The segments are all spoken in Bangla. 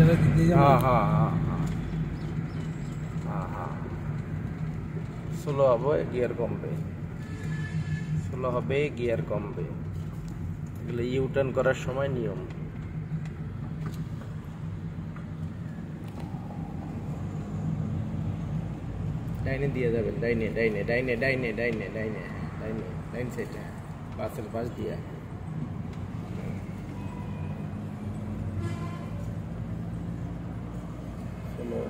हाँ हाँ हाँ हाँ हाँ हाँ স্লো হবে গিয়ার কমবে স্লো হবে গিয়ার কমবে এগুলো ইউটার্ন করার সময় নিয়ম ডাইনে দিয়ে যাবেন ডাইনে ডাইনে ডাইনে ডাইনে ডাইনে ডাইনে ডাইনে ডাইন সাইডে বাসের পাশ দিয়া স্লো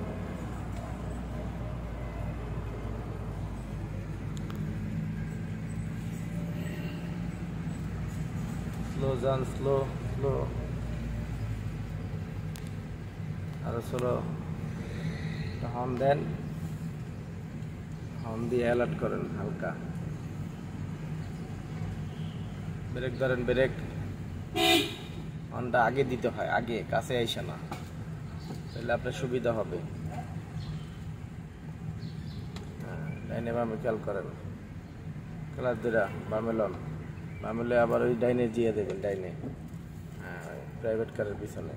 স্লো যান স্লো স্লো আরো স্লো হর্ন দেন হর্ন দিয়ে অ্যালার্ট করেন হালকা ব্রেক ধরেন ব্রেক হর্নটা আগে দিতে হয় আগে কাছে আইসে না তাহলে আপনার সুবিধা হবে ডাইনে বামে খেয়াল করেন খেলার দিরা বামে লন বামে আবার ওই ডাইনে দিয়ে দেবেন ডাইনে হ্যাঁ প্রাইভেট কারের পিছনে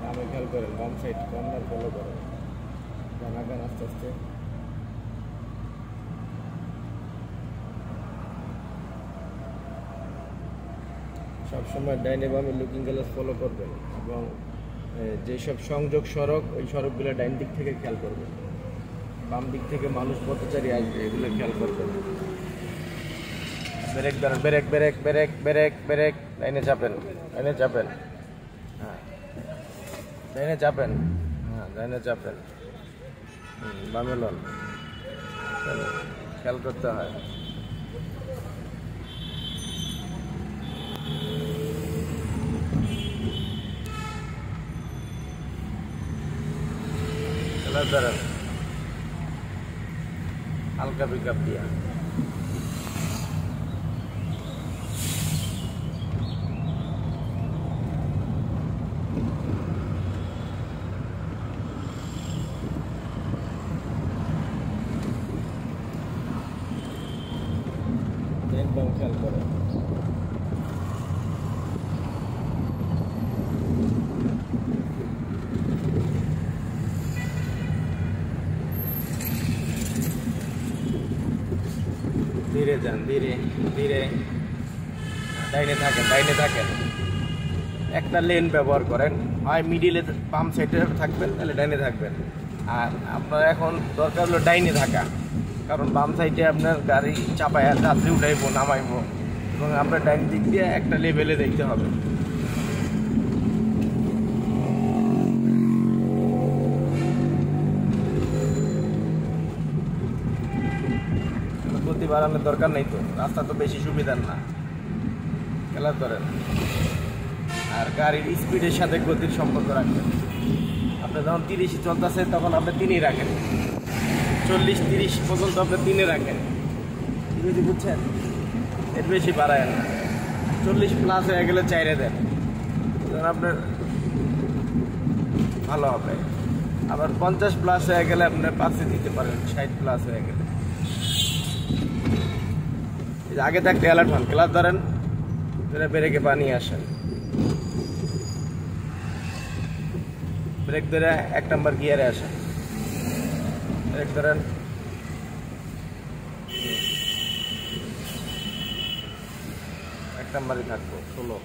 বামে খেয়াল করেন বাম সাইড কর্নার ফলো করেন আগান আস্তে আস্তে সবসময় ডাইনে বামে লুকিং গ্লাস ফলো করবেন এবং যেসব সংযোগ সড়ক ওই সড়কগুলো ডাইন দিক থেকে খেয়াল করবেন বাম দিক থেকে মানুষ পথচারী আসবে এগুলো খেয়াল করবেন ব্রেক ধরেন brake brake brake brake brake লাইনে চাপেন লাইনে চাপেন হ্যাঁ লাইনে চাপেন হ্যাঁ লাইনে চাপেন বামে লন খেয়াল করতে হয় ধরেন হালকা পিক আপ দিয়া একদম খেয়াল করেন ধীরে যান ধীরে ধীরে ডাইনে থাকেন একটা লেন ব্যবহার করেন হয় মিডিলে পাম্প সাইডে থাকবেন তাহলে ডাইনে থাকবেন আর আপনার এখন দরকার হলো ডাইনে থাকা কারণ বাম সাইডে আপনার গাড়ি চাপায় যাত্রী উঠাইবো নামাইবো এবং আপনার ডাইন দিক দিয়ে একটা লেভেলে দেখতে হবে গতি বাড়ানোর দরকার নেই তো রাস্তা তো বেশি সুবিধার না খেলার ধরেন আর গাড়ির স্পিডের সাথে গতির সম্পর্ক রাখবেন আপনি যখন 30 চলতেছে তখন আপনি 3 রাখেন 40-30 পর্যন্ত আপনি 3 রাখেন যদি বুঝছেন এর বেশি বাড়ায় না 40 প্লাস হয়ে গেলে 4 দেন তখন আপনার ভালো হবে আবার 50 প্লাস হয়ে গেলে আপনি 5 দিতে পারেন 60 প্লাস হয়ে গেলে আগে থাকতে অ্যালার্ট হন ক্লাস ধরেন ব্রেকে পানি আসেন ব্রেক ধরে 1 নম্বর গিয়ারে আসেন ব্রেক ধরেন এক নম্বরই থাকবো 16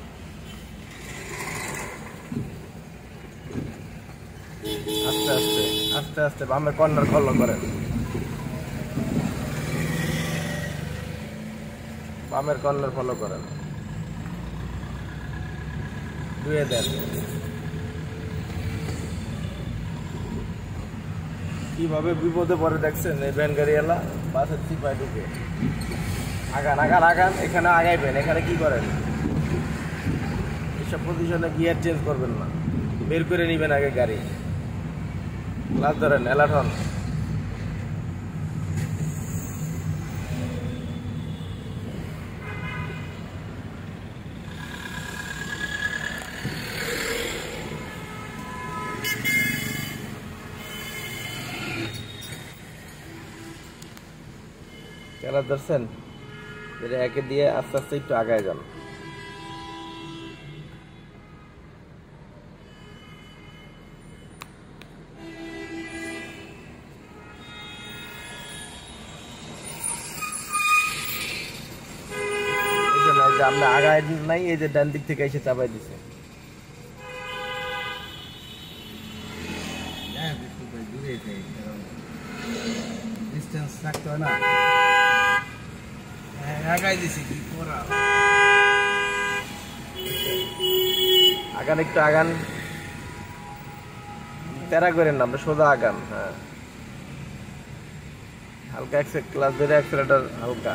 আস্তে আস্তে আস্তে আস্তে বামে কর্নার ফলো করেন বামের কর্নার ফলো করেন ধুয়ে দেন কিভাবে বিপদে পড়ে দেখছেন এই ভ্যান গাড়িওয়ালা বাসের চিপায় ঢুকে আগান আগান আগান এখানে আগাইবেন এখানে কি করেন এসব পজিশনে গিয়ার চেঞ্জ করবেন না বের করে নেবেন আগে গাড়ি ক্লাস ধরেন অ্যালার্ট হন খেলা ধরছেন এটা একে দিয়ে আস্তে আস্তে একটু আগায় যান। আমরা আগায় নাই, এই যে ডান দিক থেকে এসে চাপাই দিছে। আগান, একটু আগান, তেরা করেন না, আমরা সোজা আগান। হ্যাঁ, হালকা ক্লাস ধরে অ্যাক্সেলেটর হালকা।